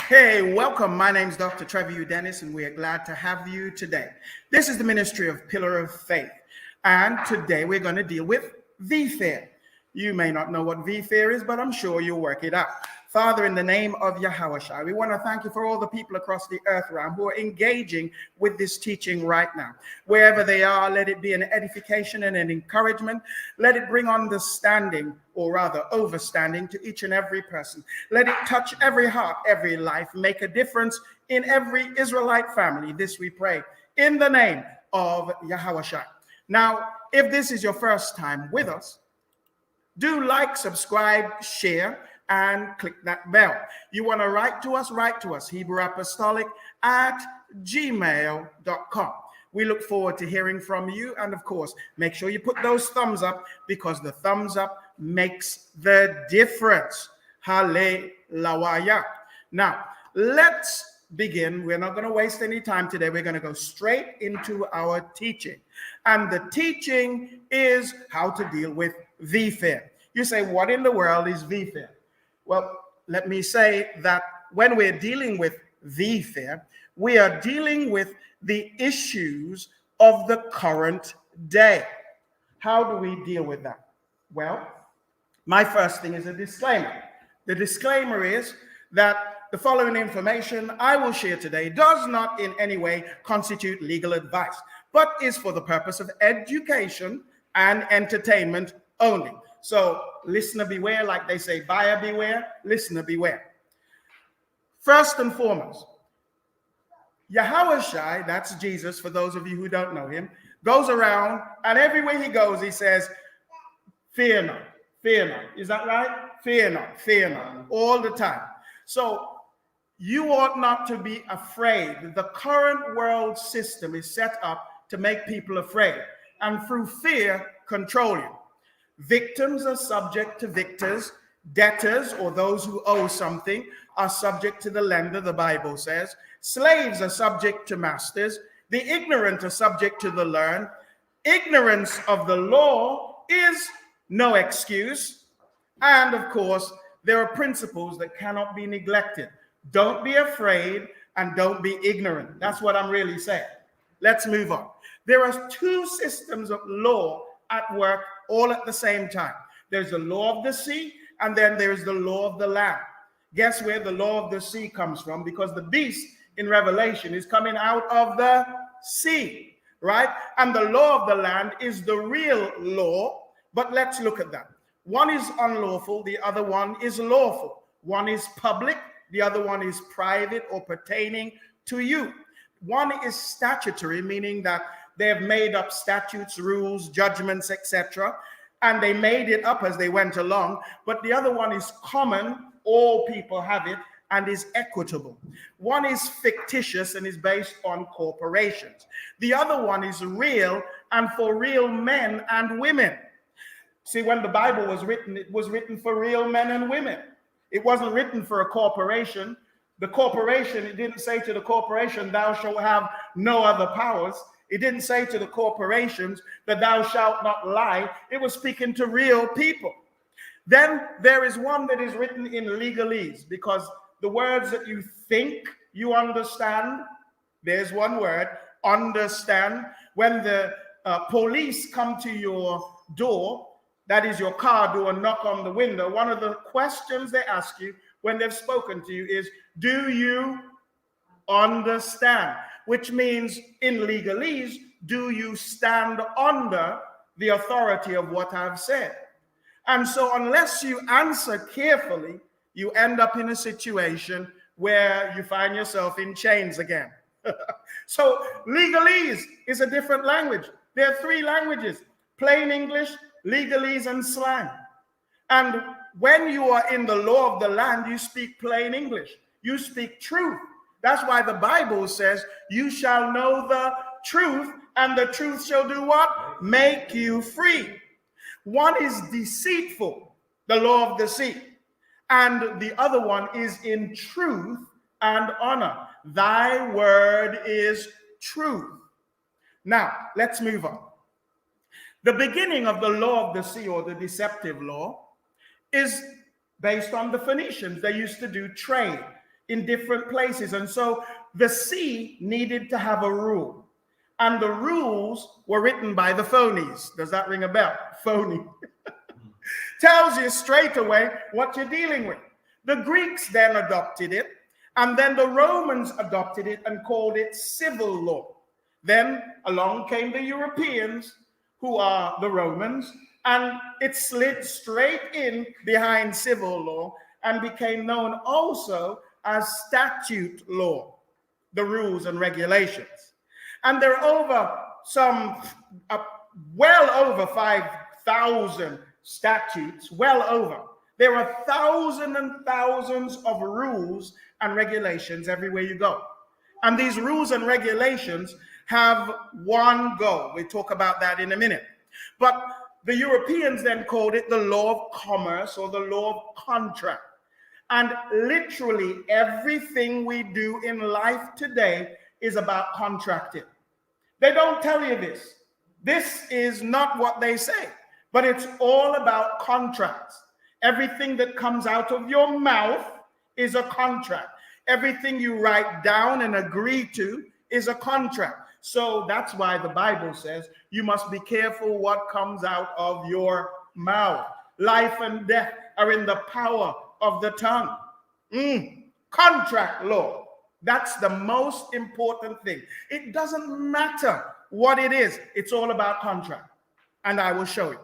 Hey, welcome. My name is Dr. Trevor U. Dennis, and we are glad to have you today. This is the ministry of Pillar of Faith, and today we're going to deal with V-Fear. You may not know what V-Fear is, but I'm sure you'll work it out. Father, in the name of HaMachiac, we want to thank you for all the people across the earth realm who are engaging with this teaching right now. Wherever they are, let it be an edification and an encouragement. Let it bring understanding, or rather overstanding, to each and every person. Let it touch every heart, every life, make a difference in every Israelite family. This we pray in the name of HaMachiac. Now, if this is your first time with us, do like, subscribe, share, and click that bell. You want to write to us, HebrewApostolic@gmail.com. We look forward to hearing from you. And of course, make sure you put those thumbs up, because the thumbs up makes the difference. Hallelujah. Now, let's begin. We're not going to waste any time today. We're going to go straight into our teaching. And the teaching is how to deal with V-Fear. You say, what in the world is V-Fear? Well, let me say that when we're dealing with V-Fear, we are dealing with the issues of the current day. How do we deal with that? Well, my first thing is a disclaimer. The disclaimer is that the following information I will share today does not in any way constitute legal advice, but is for the purpose of education and entertainment only. So listener beware, like they say, buyer beware, listener beware. First and foremost, Yahushua, that's Jesus for those of you who don't know him, goes around, and everywhere he goes, he says, fear not, fear not. Is that right? Fear not, fear not, all the time. So you ought not to be afraid. The current world system is set up to make people afraid, and through fear, control you. Victims are subject to victors. Debtors, or those who owe something, are subject to the lender, the Bible says. Slaves are subject to masters. The ignorant are subject to the learned. Ignorance of the law is no excuse. And of course, there are principles that cannot be neglected. Don't be afraid and don't be ignorant. That's what I'm really saying. Let's move on. There are two systems of law at work all at the same time. There's the law of the sea, and then there's the law of the land. Guess where the law of the sea comes from? Because the beast in Revelation is coming out of the sea, right? And the law of the land is the real law, but let's look at that. One is unlawful, the other one is lawful. One is public, the other one is private or pertaining to you. One is statutory, meaning that they have made up statutes, rules, judgments, etc., and they made it up as they went along. But the other one is common, all people have it, and is equitable. One is fictitious and is based on corporations. The other one is real and for real men and women. See, when the Bible was written, it was written for real men and women. It wasn't written for a corporation. The corporation, it didn't say to the corporation, thou shalt have no other powers. It didn't say to the corporations that thou shalt not lie. It was speaking to real people. Then there is one that is written in legalese, because the words that you think you understand, there's one word, understand. When the police come to your door, that is your car door, knock on the window, one of the questions they ask you when they've spoken to you is, do you understand? Which means in legalese, do you stand under the authority of what I've said? And so unless you answer carefully, you end up in a situation where you find yourself in chains again. So legalese is a different language. There are three languages: plain English, legalese, and slang. And when you are in the law of the land, you speak plain English. You speak truth. That's why the Bible says, you shall know the truth, and the truth shall do what? Make you free. One is deceitful, the law of the sea, and the other one is in truth and honor. Thy word is truth. Now, let's move on. The beginning of the law of the sea, or the deceptive law, is based on the Phoenicians. They used to do trade. in different places. And so the sea needed to have a rule. And the rules were written by the phonies. Does that ring a bell? Phony. Tells you straight away what you're dealing with. The Greeks then adopted it, and then the Romans adopted it and called it civil law. Then along came the Europeans, who are the Romans, and it slid straight in behind civil law and became known also as statute law, the rules and regulations. And there are well over 5,000 statutes, well over. There are thousands and thousands of rules and regulations everywhere you go. And these rules and regulations have one goal. We'll talk about that in a minute. But the Europeans then called it the law of commerce or the law of contract. And literally everything we do in life today is about contracting. They don't tell you this. This is not what they say, but it's all about contracts. Everything that comes out of your mouth is a contract. Everything you write down and agree to is a contract. So that's why the Bible says you must be careful what comes out of your mouth. Life and death are in the power of the tongue. Contract law. That's the most important thing. It doesn't matter what it is. It's all about contract. And I will show you.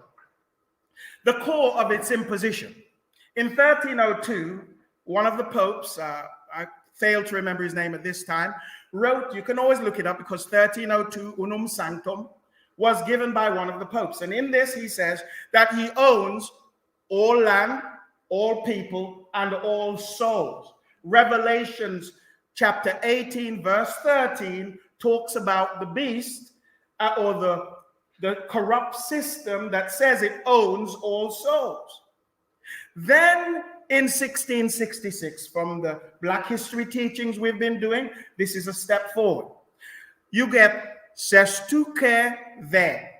The core of its imposition. In 1302, one of the popes, I failed to remember his name at this time, wrote, you can always look it up because 1302 Unum Sanctum was given by one of the popes. And in this he says that he owns all land, all people, and all souls. Revelations chapter 18 verse 13 talks about the beast or the corrupt system that says it owns all souls. Then in 1666, from the Black history teachings we've been doing, this is a step forward. You get Sestuke there.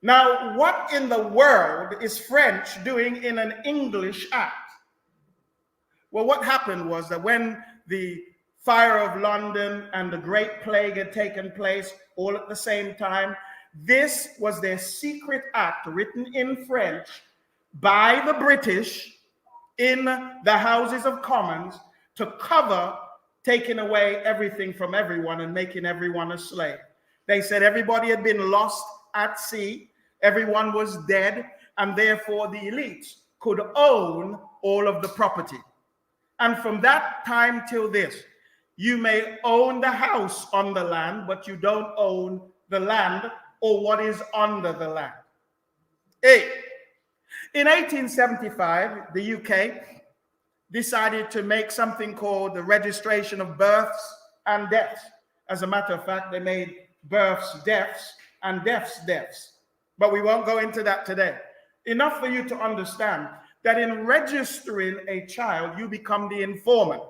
Now, what in the world is French doing in an English act? Well, what happened was that when the fire of London and the Great Plague had taken place all at the same time, this was their secret act written in French by the British in the Houses of Commons to cover taking away everything from everyone and making everyone a slave. They said everybody had been lost at sea, everyone was dead, and therefore the elites could own all of the property. And from that time till this, you may own the house on the land, but you don't own the land or what is under the land. 8. In 1875, the UK decided to make something called the registration of births and deaths. As a matter of fact, they made births deaths and deaths deaths. But we won't go into that today. Enough for you to understand that in registering a child, you become the informant.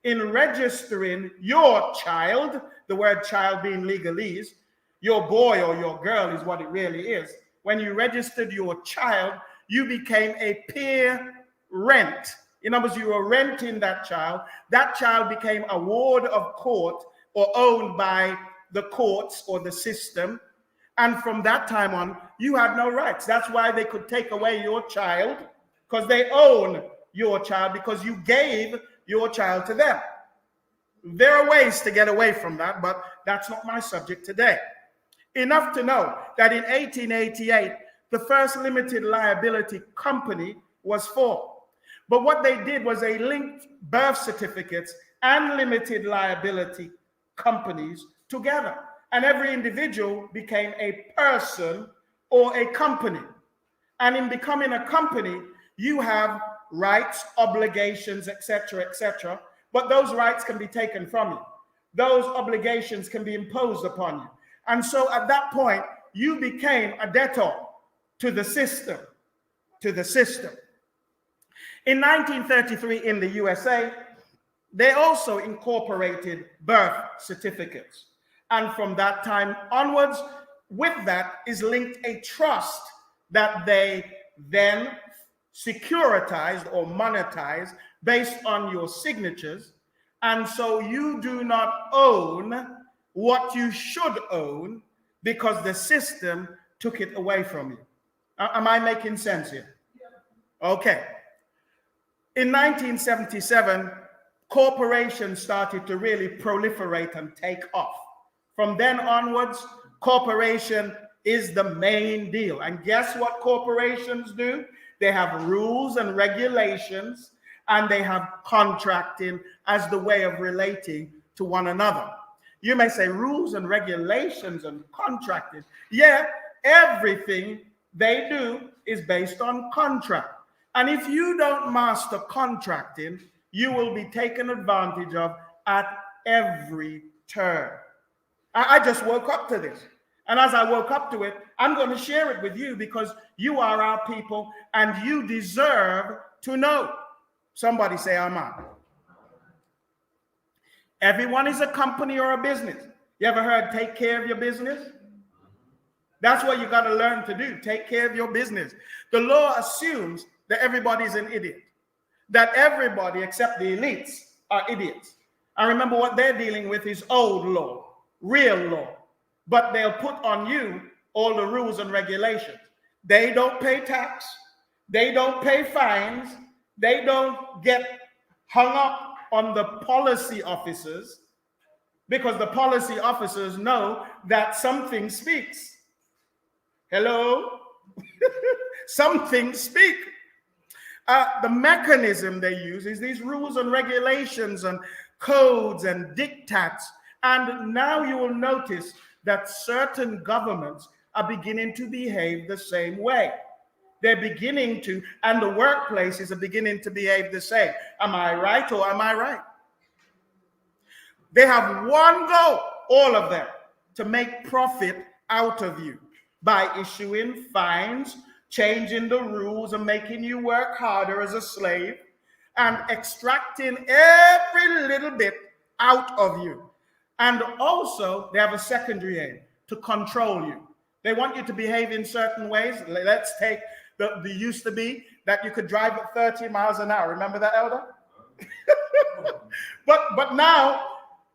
In registering your child, the word child being legalese, your boy or your girl is what it really is. When you registered your child, you became a peer rent. In other words, you were renting that child. That child became a ward of court or owned by the courts or the system. And from that time on, you had no rights. That's why they could take away your child, because they own your child, because you gave your child to them. There are ways to get away from that, but that's not my subject today. Enough to know that in 1888, the first limited liability company was formed. But what they did was they linked birth certificates and limited liability companies together. And every individual became a person or a company. And in becoming a company, you have rights, obligations, etc., etc. But those rights can be taken from you. Those obligations can be imposed upon you. And so at that point, you became a debtor to the system, In 1933 in the USA, they also incorporated birth certificates. And from that time onwards, with that is linked a trust that they then securitized or monetized based on your signatures. And so you do not own what you should own because the system took it away from you. Am I making sense here? Okay. In 1977, corporations started to really proliferate and take off. From then onwards, corporation is the main deal. And guess what corporations do? They have rules and regulations, and they have contracting as the way of relating to one another. You may say rules and regulations and contracting. Yeah, everything they do is based on contract. And if you don't master contracting, you will be taken advantage of at every turn. I just woke up to this. And as I woke up to it, I'm going to share it with you because you are our people and you deserve to know. Somebody say amen. Everyone is a company or a business. You ever heard take care of your business? That's what you got to learn to do. Take care of your business. The law assumes that everybody's an idiot. That everybody except the elites are idiots. I remember what they're dealing with is old law, real law. But they'll put on you all the rules and regulations. They don't pay tax. They don't pay fines. They don't get hung up on the policy officers because the policy officers know that something speaks. Hello? Something speak. The mechanism they use is these rules and regulations and codes and diktats. And now you will notice that certain governments are beginning to behave the same way. They're beginning to, and the workplaces are beginning to behave the same. Am I right or am I right? They have one goal, all of them, to make profit out of you by issuing fines, changing the rules and making you work harder as a slave and extracting every little bit out of you. And also, they have a secondary aim, to control you. They want you to behave in certain ways. Let's take the used to be that you could drive at 30 miles an hour. Remember that, Elder? But now,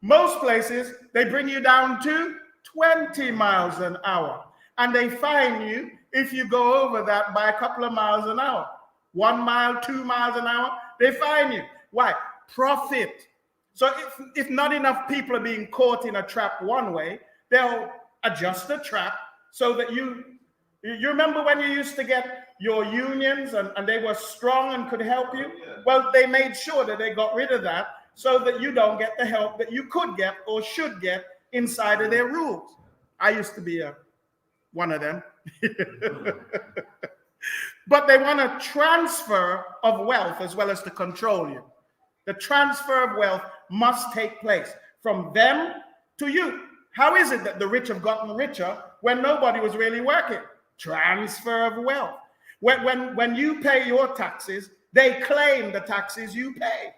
most places, they bring you down to 20 miles an hour. And they fine you if you go over that by a couple of miles an hour. 1 mile, 2 miles an hour, they fine you. Why? Profit. So if not enough people are being caught in a trap one way, they'll adjust the trap so that you remember when you used to get your unions and they were strong and could help you? Well, they made sure that they got rid of that so that you don't get the help that you could get or should get inside of their rules. I used to be one of them. But they want a transfer of wealth as well as to control you. The transfer of wealth must take place from them to you. How is it that the rich have gotten richer when nobody was really working? Transfer of wealth. When you pay your taxes, they claim the taxes you pay.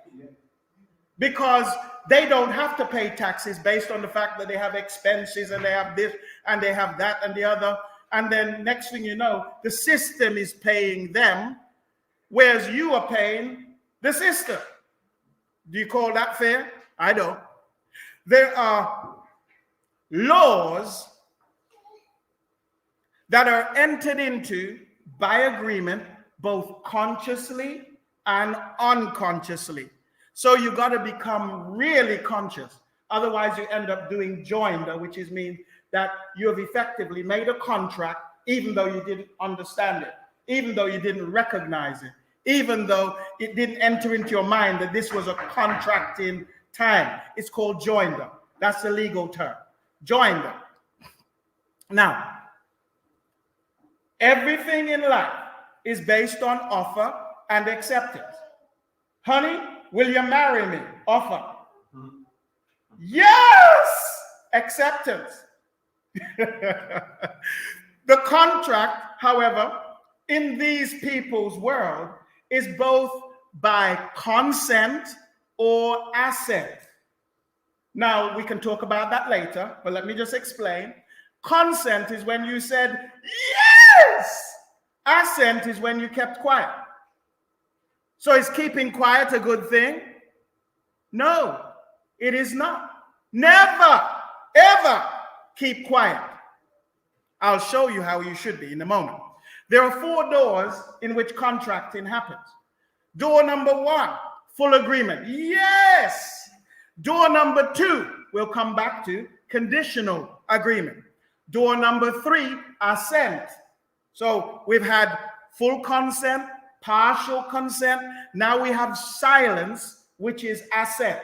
Because they don't have to pay taxes based on the fact that they have expenses and they have this and they have that and the other. And then next thing you know, the system is paying them, whereas you are paying the system. Do you call that fair? I don't. There are laws that are entered into by agreement, both consciously and unconsciously. So you got to become really conscious. Otherwise, you end up doing joinder, which means that you have effectively made a contract, even though you didn't understand it, even though you didn't recognize it, even though it didn't enter into your mind that this was a contracting time. It's called joinder. That's the legal term. Joinder. Now, everything in life is based on offer and acceptance. Honey, will you marry me? Offer. Yes! Acceptance. The contract, however, in these people's world is both by consent or assent. Now, we can talk about that later, but let me just explain. Consent is when you said, yes! Assent is when you kept quiet. So is keeping quiet a good thing? No. It is not. Never, ever keep quiet. I'll show you how you should be in a moment. There are 4 doors in which contracting happens. Door number 1, full agreement. Yes. Door number 2, we'll come back to conditional agreement. Door number 3, assent. So we've had full consent, partial consent. Now we have silence, which is assent.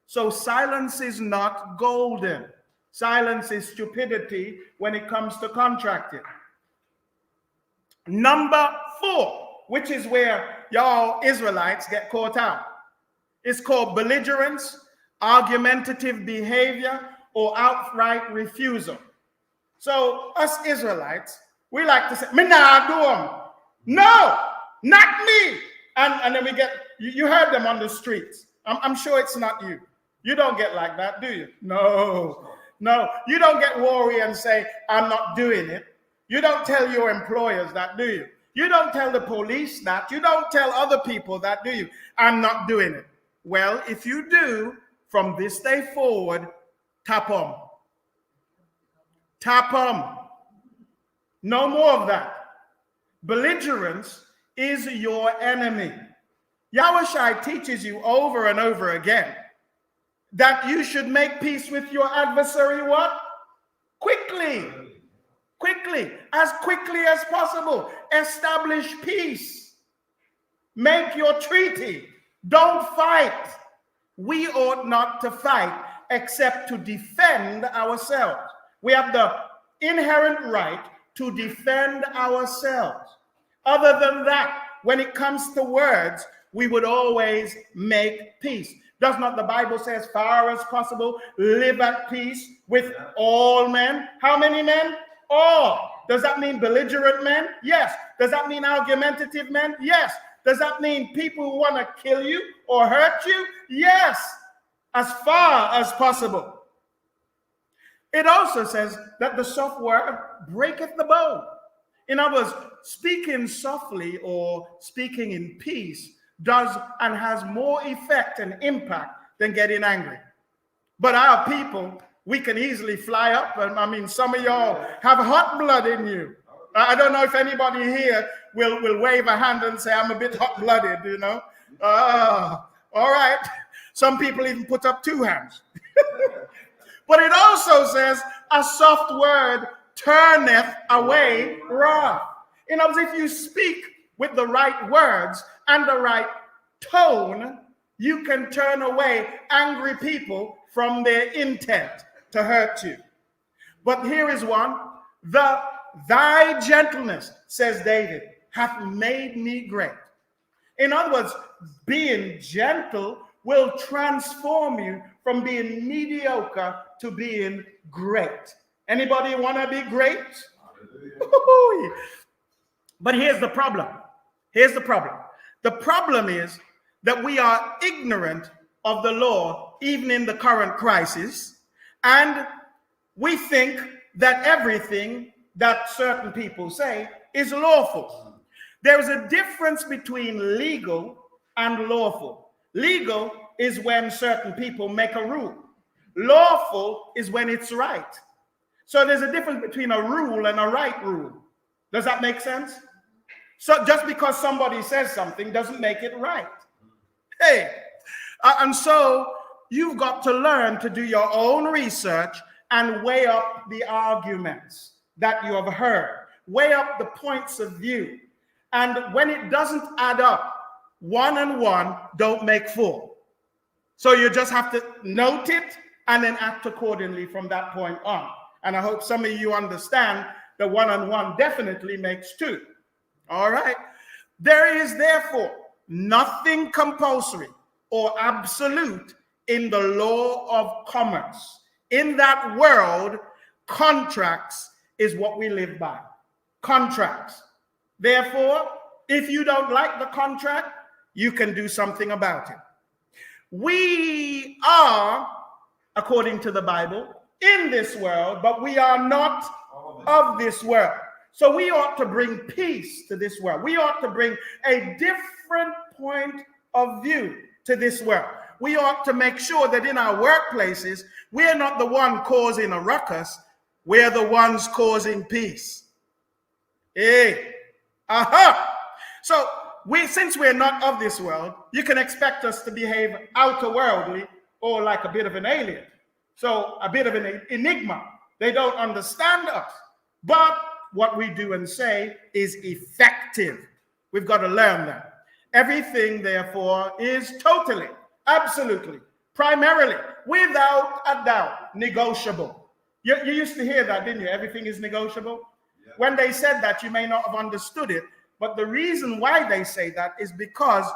So silence is not golden. Silence is stupidity when it comes to contracting. Number 4, which is where y'all Israelites get caught out. It's called belligerence, argumentative behavior, or outright refusal. So us Israelites, we like to say, "Me nah do 'em." No, not me. And then we get, you heard them on the streets. I'm sure it's not you. You don't get like that, do you? No. You don't get worried and say, "I'm not doing it." You don't tell your employers that, do you? You don't tell the police that. You don't tell other people that, do you? "I'm not doing it." Well, if you do, from this day forward, tap 'em. Tap 'em. No more of that. Belligerence is your enemy. Yahushua teaches you over and over again that you should make peace with your adversary what? Quickly, as quickly as possible. Establish peace. Make your treaty. Don't fight. We ought not to fight except to defend ourselves. We have the inherent right to defend ourselves. Other than that, when it comes to words, we would always make peace. Does not the Bible say, as far as possible, live at peace with all men? How many men? All. Does that mean belligerent men? Yes. Does that mean argumentative men? Yes. Does that mean people who want to kill you or hurt you? Yes. As far as possible. It also says that the soft word breaketh the bone. In other words, speaking softly or speaking in peace does and has more effect and impact than getting angry. But our people, we can easily fly up. And I mean, some of y'all have hot blood in you. I don't know if anybody here will wave a hand and say, "I'm a bit hot-blooded," you know. All right. Some people even put up 2 hands. But it also says, a soft word turneth away wrath. In other words, if you speak with the right words and the right tone, you can turn away angry people from their intent to hurt you. But here is one. Thy gentleness, says David, hath made me great. In other words, being gentle will transform you from being mediocre to being great. Anybody want to be great? But here's the problem. The problem is that we are ignorant of the law, even in the current crisis, and we think that everything that certain people say is lawful. There is a difference between legal and lawful. Legal is when certain people make a rule. Lawful is when it's right. So there's a difference between a rule and a right rule. Does that make sense? So just because somebody says something doesn't make it right. Hey, and so you've got to learn to do your own research and weigh up the arguments that you have heard. Weigh up the points of view. And when it doesn't add up, 1 and 1 don't make 4. So you just have to note it and then act accordingly from that point on. And I hope some of you understand that 1 and 1 definitely makes 2. All right. There is therefore nothing compulsory or absolute in the law of commerce. In that world, contracts is what we live by. Contracts. Therefore, if you don't like the contract, you can do something about it. We are, according to the Bible, in this world, but we are not of this world. So we ought to bring peace to this world. We ought to bring a different point of view to this world. we ought to make sure that in our workplaces, we're not the one causing a ruckus, we're the ones causing peace. Hey, aha! So since we're not of this world, you can expect us to behave outer worldly or like a bit of an alien. So a bit of an enigma. They don't understand us. But what we do and say is effective. We've got to learn that. Everything, therefore, is totally, absolutely, primarily, without a doubt, negotiable. You used to hear that, didn't you? Everything is negotiable. Yeah. When they said that, you may not have understood it. But the reason why they say that is because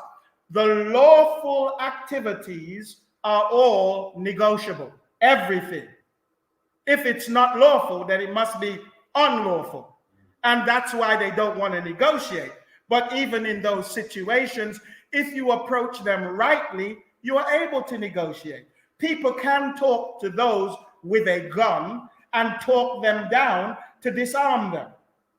the lawful activities are all negotiable. Everything. If it's not lawful, then it must be unlawful. And that's why they don't want to negotiate. But even in those situations, if you approach them rightly, you are able to negotiate. People can talk to those with a gun and talk them down to disarm them.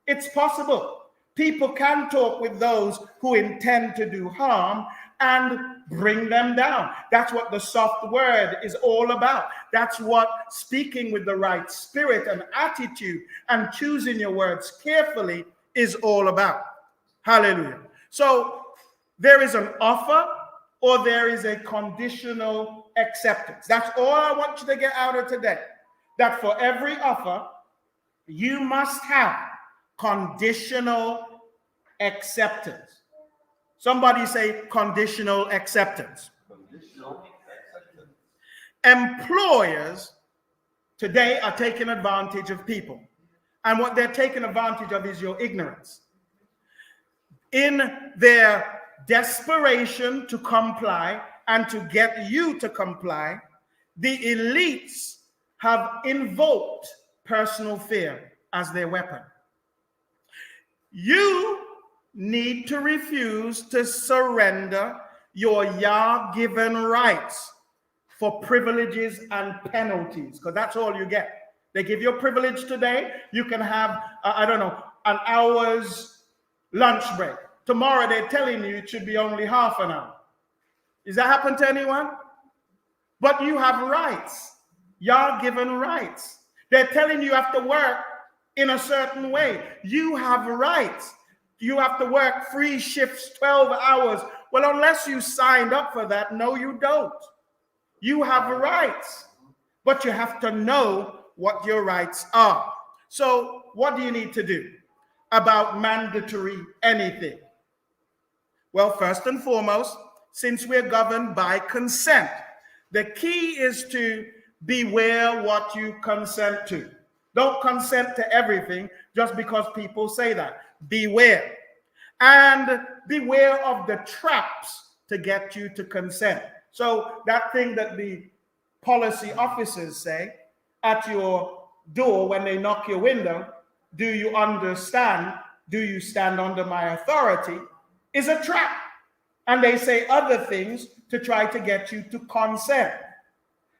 It's possible. People can talk with those who intend to do harm and bring them down. That's what the soft word is all about. That's what speaking with the right spirit and attitude and choosing your words carefully is all about. Hallelujah. So there is an offer or there is a conditional acceptance. That's all I want you to get out of today. That for every offer, you must have conditional acceptance. Somebody say conditional acceptance. Conditional acceptance. Employers today are taking advantage of people. And what they're taking advantage of is your ignorance. In their desperation to comply and to get you to comply, the elites have invoked personal fear as their weapon. You need to refuse to surrender your Yah-given rights for privileges and penalties, because that's all you get. They give you a privilege today. You can have, an hour's lunch break. Tomorrow they're telling you it should be only half an hour. Does that happen to anyone? But you have rights. Yah-given rights. They're telling you have to work in a certain way. You have rights. You have to work 3 shifts, 12 hours. Well, unless you signed up for that, no, you don't. You have rights, but you have to know what your rights are. So what do you need to do about mandatory anything? Well, first and foremost, since we're governed by consent, the key is to beware what you consent to. Don't consent to everything just because people say that. Beware. And beware of the traps to get you to consent. So that thing that the policy officers say at your door when they knock your window, do you understand? Do you stand under my authority? Is a trap. And they say other things to try to get you to consent.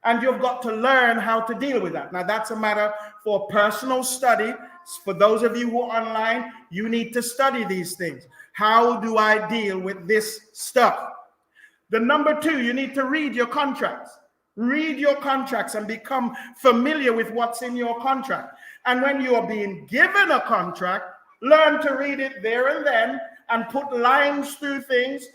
And you've got to learn how to deal with that. Now, that's a matter for personal study. For those of you who are online, you need to study these things. How do I deal with this stuff? The number 2, you need to read your contracts. Read your contracts and become familiar with what's in your contract. And when you are being given a contract, learn to read it there and then and put lines through things,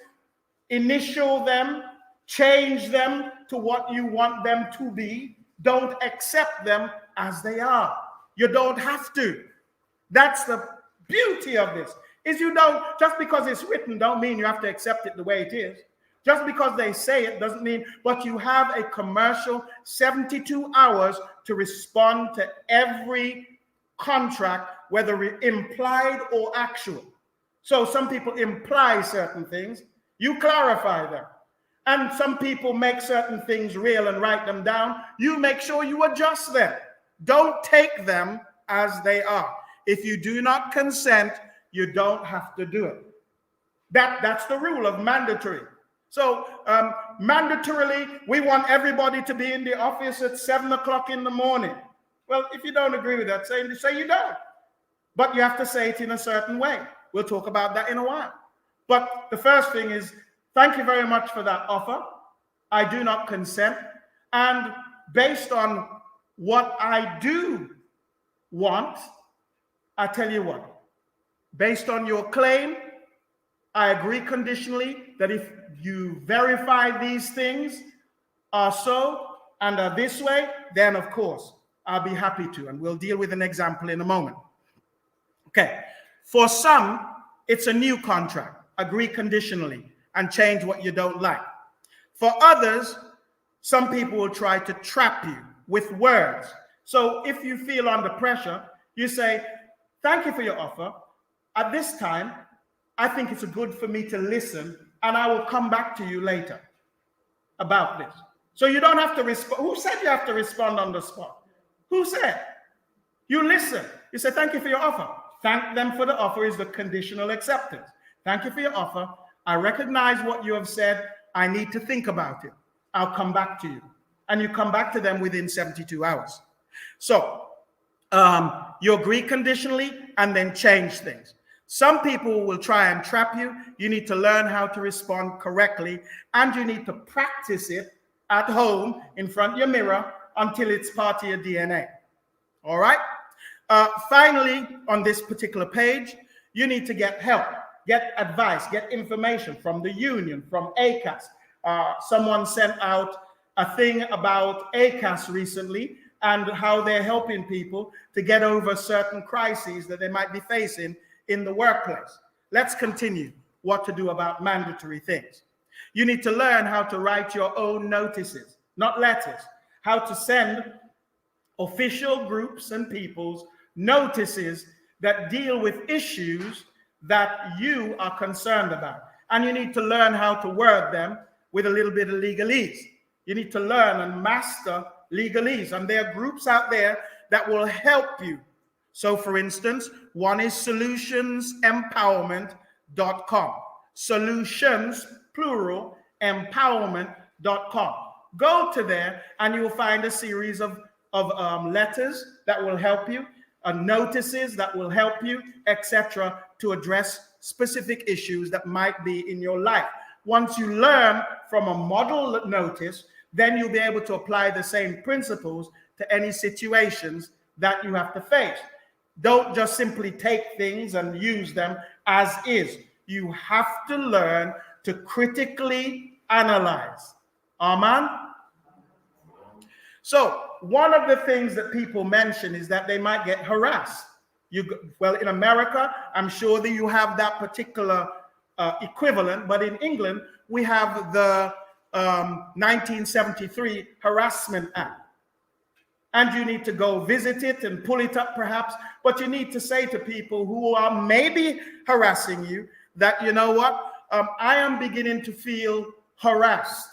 initial them, change them to what you want them to be. Don't accept them as they are. You don't have to. That's the beauty of this. Is you don't, just because it's written, don't mean you have to accept it the way it is. Just because they say it doesn't mean, but you have a commercial 72 hours to respond to every contract, whether implied or actual. So some people imply certain things, you clarify them. And some people make certain things real and write them down. You make sure you adjust them. Don't take them as they are. If you do not consent, you don't have to do it. That's the rule of mandatory. So mandatorily, we want everybody to be in the office at 7 o'clock in the morning. Well, if you don't agree with that, say you don't. But you have to say it in a certain way. We'll talk about that in a while. But the first thing is, thank you very much for that offer. I do not consent. And based on what I do want, I tell you what, based on your claim, I agree conditionally that if you verify these things are so and are this way, then of course, I'll be happy to. And we'll deal with an example in a moment. Okay. For some, it's a new contract. Agree conditionally and change what you don't like. For others, some people will try to trap you with words. So if you feel under pressure, you say, thank you for your offer. At this time, I think it's good for me to listen, and I will come back to you later about this. So you don't have to respond. Who said you have to respond on the spot? Who said? You listen. You say, thank you for your offer. Thank them for the offer is the conditional acceptance. Thank you for your offer. I recognize what you have said. I need to think about it. I'll come back to you. And you come back to them within 72 hours. So you agree conditionally and then change things. Some people will try and trap you. You need to learn how to respond correctly, and you need to practice it at home in front of your mirror until it's part of your DNA. All right? Finally, on this particular page, you need to get help, get advice, get information from the union, from ACAS. Someone sent out a thing about ACAS recently and how they're helping people to get over certain crises that they might be facing in the workplace. Let's continue what to do about mandatory things. You need to learn how to write your own notices, not letters, how to send official groups and people's notices that deal with issues that you are concerned about. And you need to learn how to word them with a little bit of legalese. You need to learn and master legalese. And there are groups out there that will help you. So for instance, one is solutionsempowerment.com. Solutions, plural, empowerment.com. Go to there and you will find a series of letters that will help you, notices that will help you, etc., to address specific issues that might be in your life. Once you learn from a model notice, then you'll be able to apply the same principles to any situations that you have to face. Don't just simply take things and use them as is. You have to learn to critically analyze. Amen? So one of the things that people mention is that they might get harassed. Well, in America, I'm sure that you have that particular equivalent, but in England, we have the 1973 Harassment Act. And you need to go visit it and pull it up perhaps, but you need to say to people who are maybe harassing you that, you know what, I am beginning to feel harassed,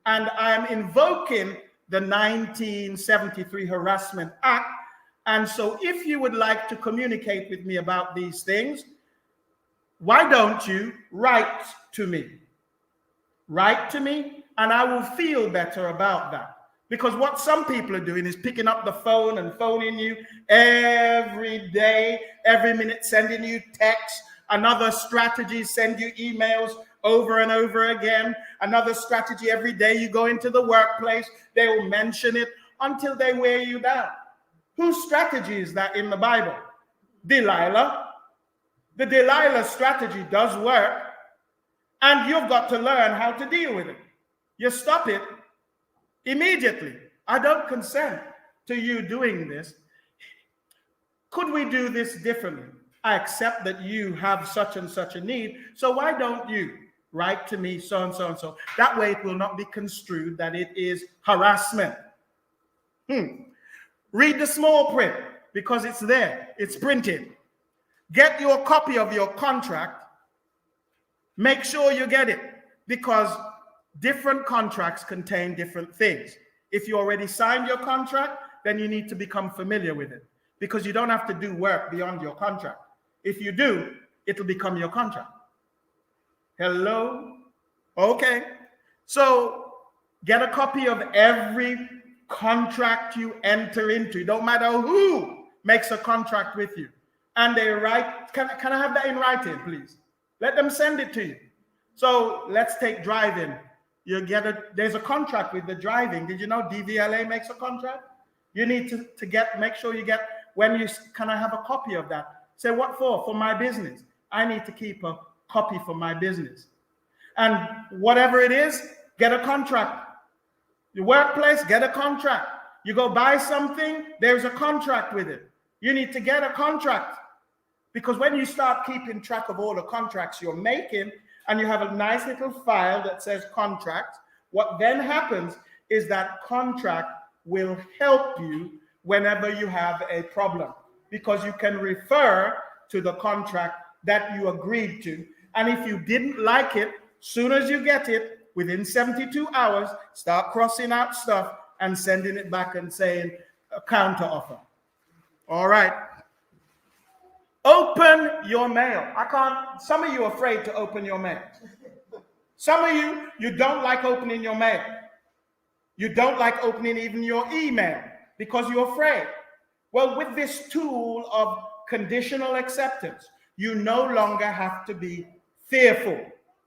and I am invoking the 1973 Harassment Act. And so if you would like to communicate with me about these things, why don't you write to me? Write to me, and I will feel better about that. Because what some people are doing is picking up the phone and phoning you every day, every minute, sending you texts. Another strategy, send you emails over and over again. Another strategy, every day you go into the workplace, they will mention it until they wear you down. Whose strategy is that in the Bible? Delilah. The Delilah strategy does work, and you've got to learn how to deal with it. You stop it immediately. I don't consent to you doing this. Could we do this differently? I accept that you have such and such a need, so why don't you write to me so and so and so? That way it will not be construed that it is harassment. Read the small print because it's there. It's printed. Get your copy of your contract. Make sure you get it, because different contracts contain different things. If you already signed your contract, then you need to become familiar with it, because you don't have to do work beyond your contract. If you do, it'll become your contract. Hello? Okay. So get a copy of every contract you enter into. It don't matter who makes a contract with you. And they write, can I have that in writing, please? Let them send it to you. So let's take driving there's a contract with the driving. Did you know DVLA makes a contract? You need to make sure you get, can I have a copy of that? Say, what for? For my business. I need to keep a copy for my business. And whatever it is, get a contract. Your workplace, get a contract. You go buy something, there's a contract with it. You need to get a contract. Because when you start keeping track of all the contracts you're making, and you have a nice little file that says contract, what then happens is that contract will help you whenever you have a problem, because you can refer to the contract that you agreed to. And if you didn't like it, soon as you get it, within 72 hours, start crossing out stuff and sending it back and saying a counter offer. All right. Open your mail. Some of you are afraid to open your mail. Some of you don't like opening your mail. You don't like opening even your email because you're afraid. Well, with this tool of conditional acceptance, you no longer have to be fearful,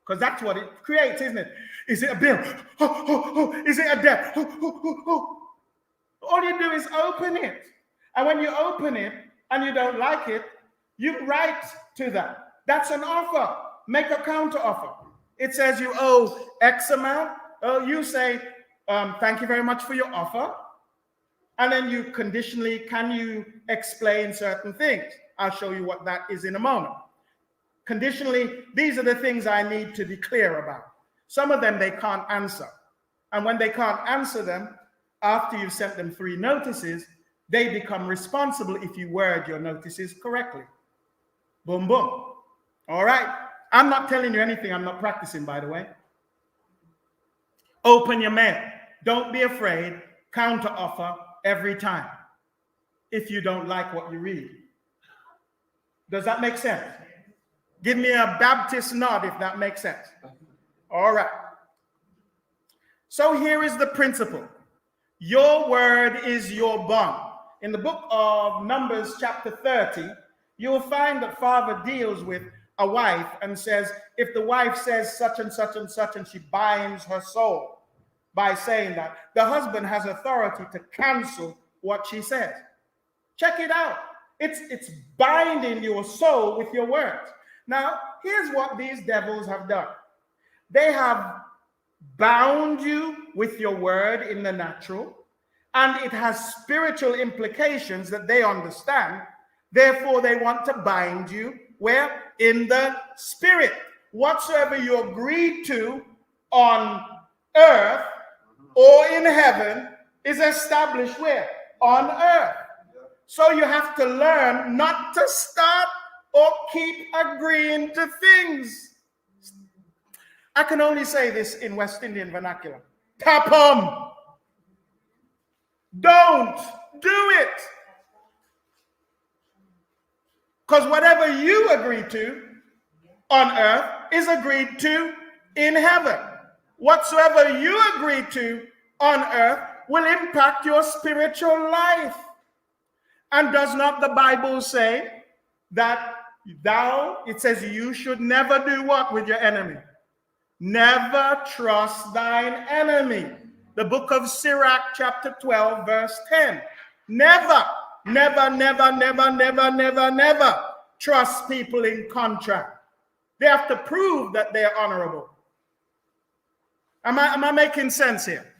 because that's what it creates, isn't it? Is it a bill? Is it a debt? All you do is open it. And when you open it and you don't like it, you write to that. That's an offer. Make a counter offer. It says you owe X amount. You say, thank you very much for your offer. And then you conditionally, can you explain certain things? I'll show you what that is in a moment. Conditionally, these are the things I need to be clear about. Some of them they can't answer. And when they can't answer them, after you've sent them 3 notices, they become responsible if you word your notices correctly. Boom, boom. All right. I'm not telling you anything I'm not practicing, by the way. Open your mail. Don't be afraid. Counter offer every time if you don't like what you read. Does that make sense? Give me a Baptist nod if that makes sense. All right. So here is the principle. Your word is your bond. In the book of Numbers chapter 30, you will find that Father deals with a wife and says, if the wife says such and such and such, and she binds her soul by saying that, the husband has authority to cancel what she says. Check it out. It's binding your soul with your words. Now, here's what these devils have done. They have bound you with your word in the natural, and it has spiritual implications that they understand. Therefore, they want to bind you where? In the spirit. Whatsoever you agreed to on earth or in heaven is established where? On earth. So you have to learn not to start or keep agreeing to things. I can only say this in West Indian vernacular. Tap 'em. Don't do it. Because whatever you agree to on earth is agreed to in heaven. Whatsoever you agree to on earth will impact your spiritual life. And does not the Bible say that it says you should never do what with your enemy? Never trust thine enemy. The book of Sirach chapter 12 verse 10. Never trust people in contract. They have to prove that they're honorable. Am I making sense here?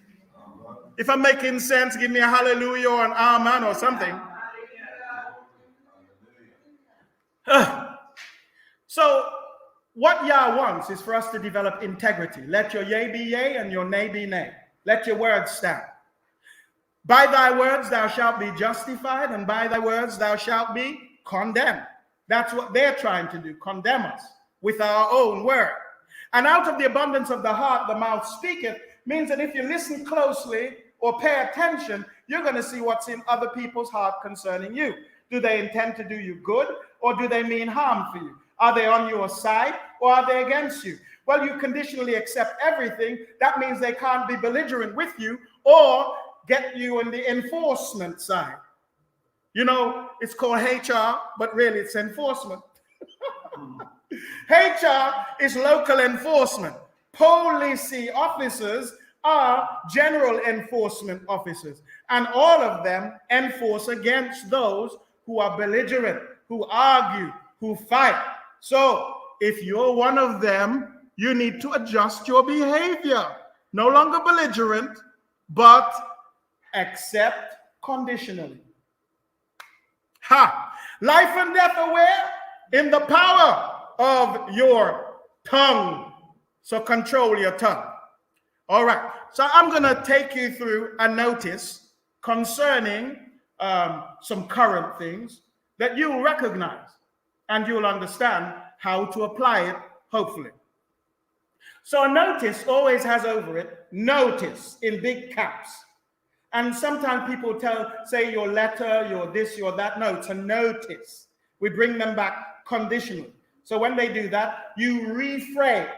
If I'm making sense, give me a hallelujah or an amen or something. So what Yah wants is for us to develop integrity. Let your yea be yea and your nay be nay. Let your words stand. By thy words thou shalt be justified, and by thy words thou shalt be condemned. That's what they're trying to do, condemn us with our own word. And out of the abundance of the heart, the mouth speaketh, means that if you listen closely or pay attention, you're going to see what's in other people's heart concerning you. Do they intend to do you good, or do they mean harm for you? Are they on your side, or are they against you? Well, you conditionally accept everything. That means they can't be belligerent with you or get you on the enforcement side. You know, it's called HR, but really it's enforcement. HR is local enforcement. policy officers are general enforcement officers, and all of them enforce against those who are belligerent, who argue, who fight. So if you're one of them, you need to adjust your behavior. No longer belligerent, but accept conditionally. Life and death aware in the power of your tongue. So control your tongue. All right. So I'm going to take you through a notice concerning some current things that you'll recognize and you'll understand how to apply it, hopefully. So a notice always has over it notice in big caps. And sometimes people say your letter, your this, your that. No, it's a notice. We bring them back conditionally. So when they do that, you reframe.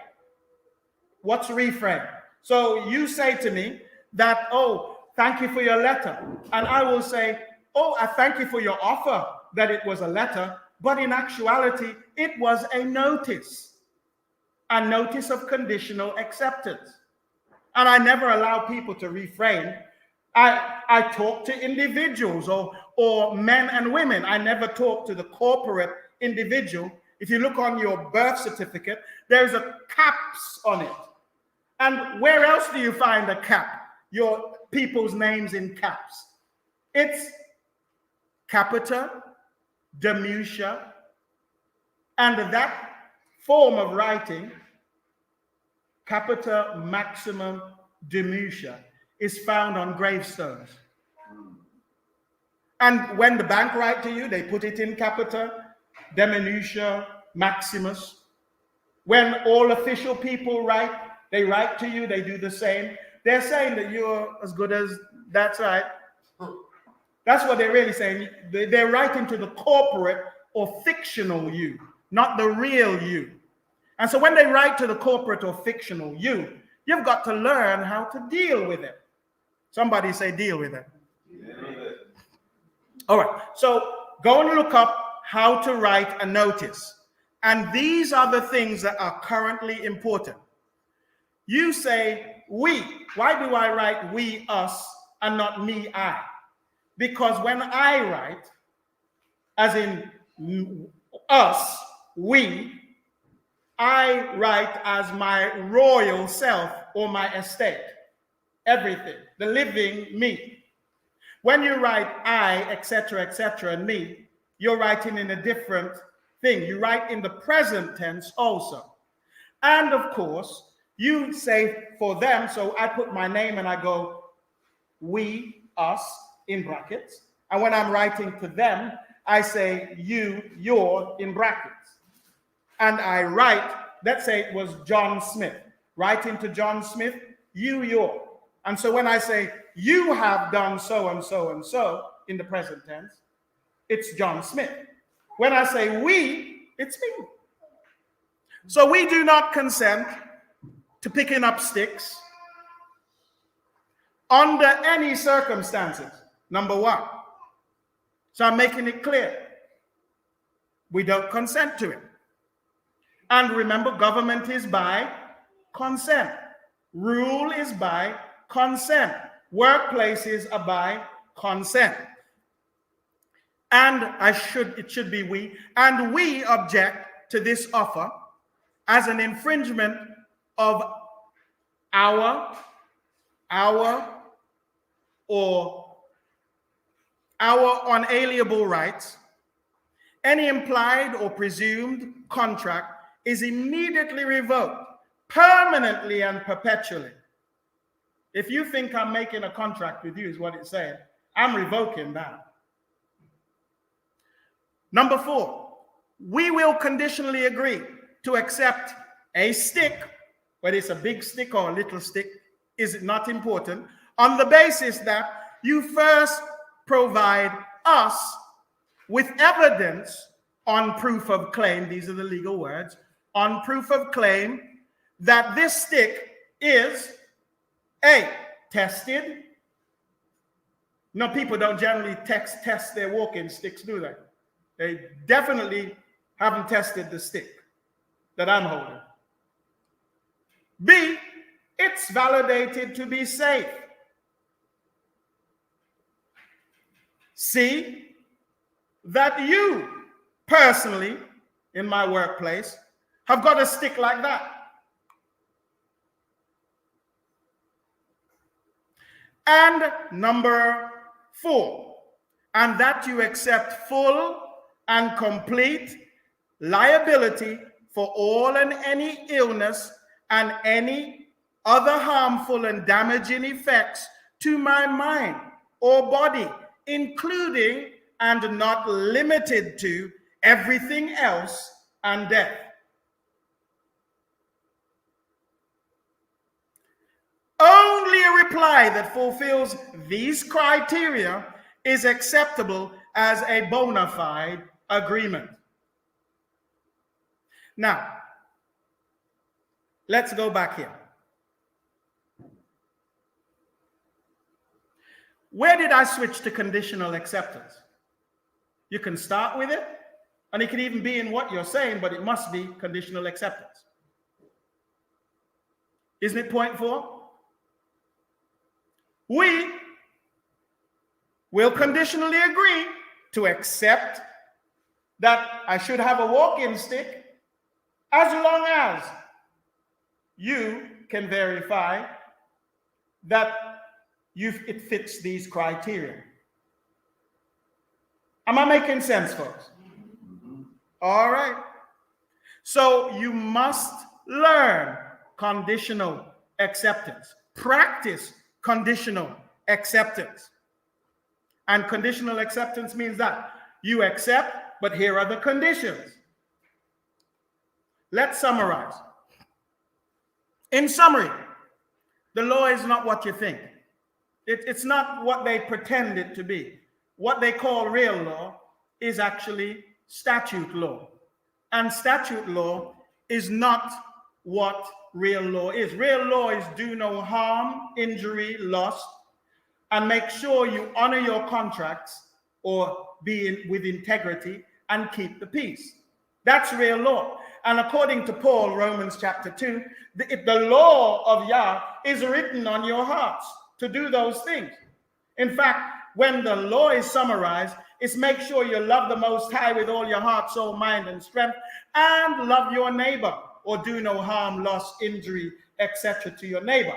What's reframe? So you say to me that, oh, thank you for your letter. And I will say, oh, I thank you for your offer that it was a letter. But in actuality, it was a notice of conditional acceptance. And I never allow people to reframe. I talk to individuals or men and women. I never talk to the corporate individual. If you look on your birth certificate, there's a caps on it. And where else do you find a cap? Your people's names in caps. It's capita, diminutia, and that form of writing, capita, maximum, diminutia, is found on gravestones. And when the bank write to you, they put it in capita, diminutia, maximus. When all official people write, they write to you, they do the same. They're saying that you're as good as, that's right. That's what they're really saying. They're writing to the corporate or fictional you, not the real you. And so when they write to the corporate or fictional you, you've got to learn how to deal with it. Somebody say deal with it. Yeah. All right, so go and look up how to write a notice. And these are the things that are currently important. You say we. Why do I write we, us, and not me, I? Because when I write, as in us, we, I write as my royal self or my estate, everything, the living me. When you write I, etc., and me, you're writing in a different thing. You write in the present tense also. And of course, you say for them, so I put my name and I go, we, us, in brackets. And when I'm writing to them, I say you, your, in brackets. And I write, let's say it was John Smith. Writing to John Smith, you, your. And so when I say you have done so and so and so in the present tense, it's John Smith. When I say we, it's me. So we do not consent to picking up sticks under any circumstances, number one. So I'm making it clear. We don't consent to it. And remember, government is by consent. Rule is by consent. Workplaces are by consent. And it should be we. And we object to this offer as an infringement of our unalienable rights. Any implied or presumed contract is immediately revoked, permanently and perpetually. If you think I'm making a contract with you, is what it's saying, I'm revoking that. Number 4, we will conditionally agree to accept a stick, whether it's a big stick or a little stick, is not important, on the basis that you first provide us with evidence on proof of claim, these are the legal words, on proof of claim that this stick is A, tested. No, people don't generally test their walking sticks, do they? They definitely haven't tested the stick that I'm holding. B, it's validated to be safe. C, that you personally, in my workplace, have got a stick like that. And number 4, and that you accept full and complete liability for all and any illness and any other harmful and damaging effects to my mind or body, including and not limited to everything else and death. Only a reply that fulfills these criteria is acceptable as a bona fide agreement. Now, let's go back here. Where did I switch to conditional acceptance? You can start with it, and it can even be in what you're saying, but it must be conditional acceptance. Isn't it point 4? We will conditionally agree to accept that I should have a walking stick as long as you can verify that it fits these criteria. Am I making sense, folks? All right. So you must learn conditional acceptance. Practice conditional acceptance. And conditional acceptance means that you accept, but here are the conditions. Let's summarize. In summary, the law is not what you think. It's not what they pretend it to be. What they call real law is actually statute law. And statute law is not what real law is. Real law is do no harm, injury, loss, and make sure you honor your contracts or be with integrity and keep the peace. That's real law. And according to Paul, Romans chapter 2, the law of Yah is written on your hearts to do those things. In fact, when the law is summarized, it's make sure you love the Most High with all your heart, soul, mind, and strength, and love your neighbor, or do no harm, loss, injury, etc. to your neighbor.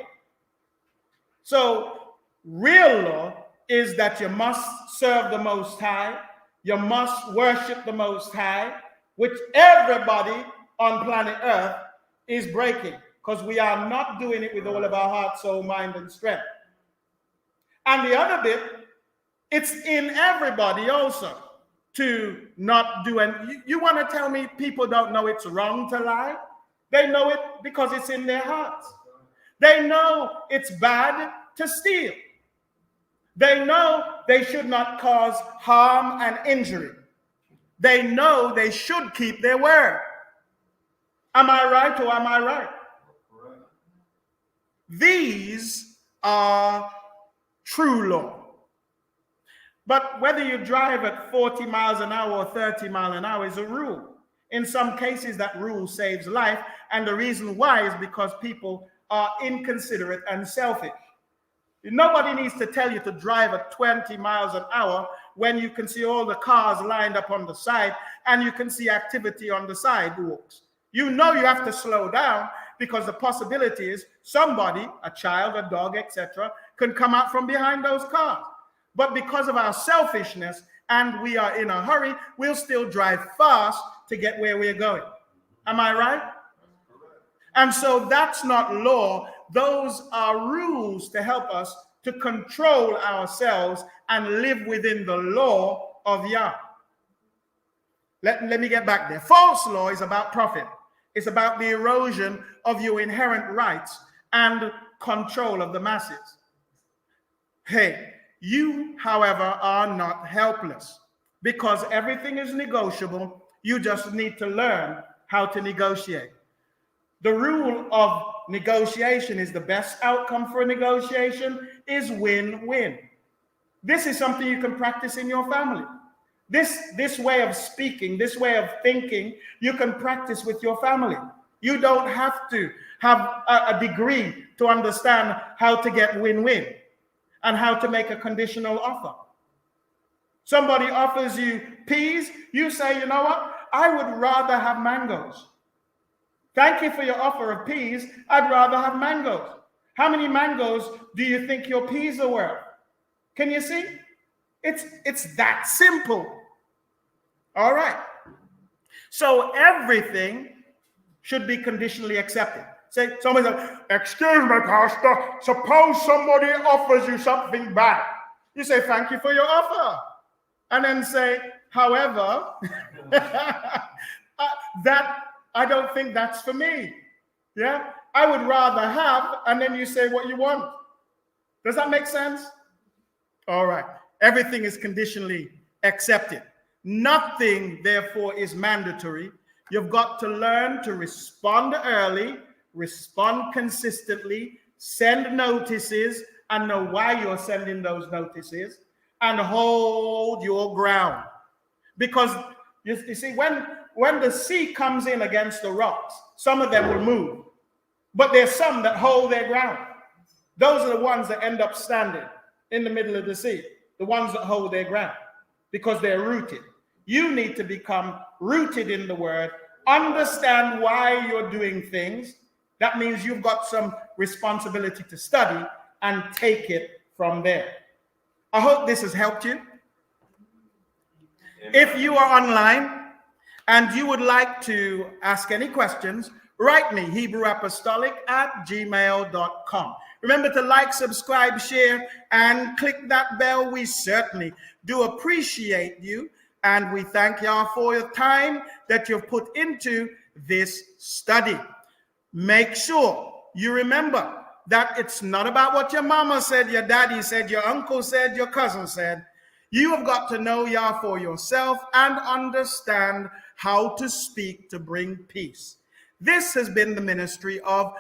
So real law is that you must serve the Most High, you must worship the Most High, which everybody on planet Earth is breaking, because we are not doing it with all of our heart, soul, mind, and strength. And the other bit, it's in everybody also to not do. And you want to tell me people don't know it's wrong to lie? They know it because it's in their hearts. They know it's bad to steal. They know they should not cause harm and injury. They know they should keep their word. Am I right or am I right? These are true law. But whether you drive at 40 miles an hour or 30 miles an hour is a rule. In some cases, that rule saves life. And the reason why is because people are inconsiderate and selfish. Nobody needs to tell you to drive at 20 miles an hour when you can see all the cars lined up on the side and you can see activity on the sidewalks. You know you have to slow down because the possibility is somebody, a child, a dog, etc., can come out from behind those cars. But because of our selfishness and we are in a hurry, we'll still drive fast to get where we're going. Am I right? And so that's not law. Those are rules to help us to control ourselves and live within the law of Yah. Let me get back there. False law is about profit. It's about the erosion of your inherent rights and control of the masses. Hey, you, however, are not helpless because everything is negotiable. You just need to learn how to negotiate. The rule of negotiation is the best outcome for a negotiation is win-win. This is something you can practice in your family. This way of speaking, this way of thinking, you can practice with your family. You don't have to have a degree to understand how to get win-win and how to make a conditional offer. Somebody offers you peas, you say, you know what? I would rather have mangoes. Thank you for your offer of peas. I'd rather have mangoes. How many mangoes do you think your peas are worth? Can you see? It's that simple. All right. So everything should be conditionally accepted. Say, somebody says, excuse me, Pastor, suppose somebody offers you something bad. You say, thank you for your offer. And then say, however, that I don't think that's for me. Yeah, I would rather have, and then you say what you want. Does that make sense? All right. Everything is conditionally accepted. Nothing, therefore, is mandatory. You've got to learn to respond early, respond consistently, send notices, and know why you're sending those notices, and hold your ground. Because you see, when the sea comes in against the rocks, some of them will move, but there's some that hold their ground. Those are the ones that end up standing in the middle of the sea, the ones that hold their ground, because they're rooted. You need to become rooted in the word, understand why you're doing things. That means you've got some responsibility to study and take it from there. I hope this has helped you. If you are online and you would like to ask any questions, write me, HebrewApostolic@gmail.com. Remember to like, subscribe, share, and click that bell. We certainly do appreciate you, and we thank y'all for your time that you've put into this study. Make sure you remember that it's not about what your mama said, your daddy said, your uncle said, your cousin said. You have got to know Yah for yourself and understand how to speak to bring peace. This has been the ministry of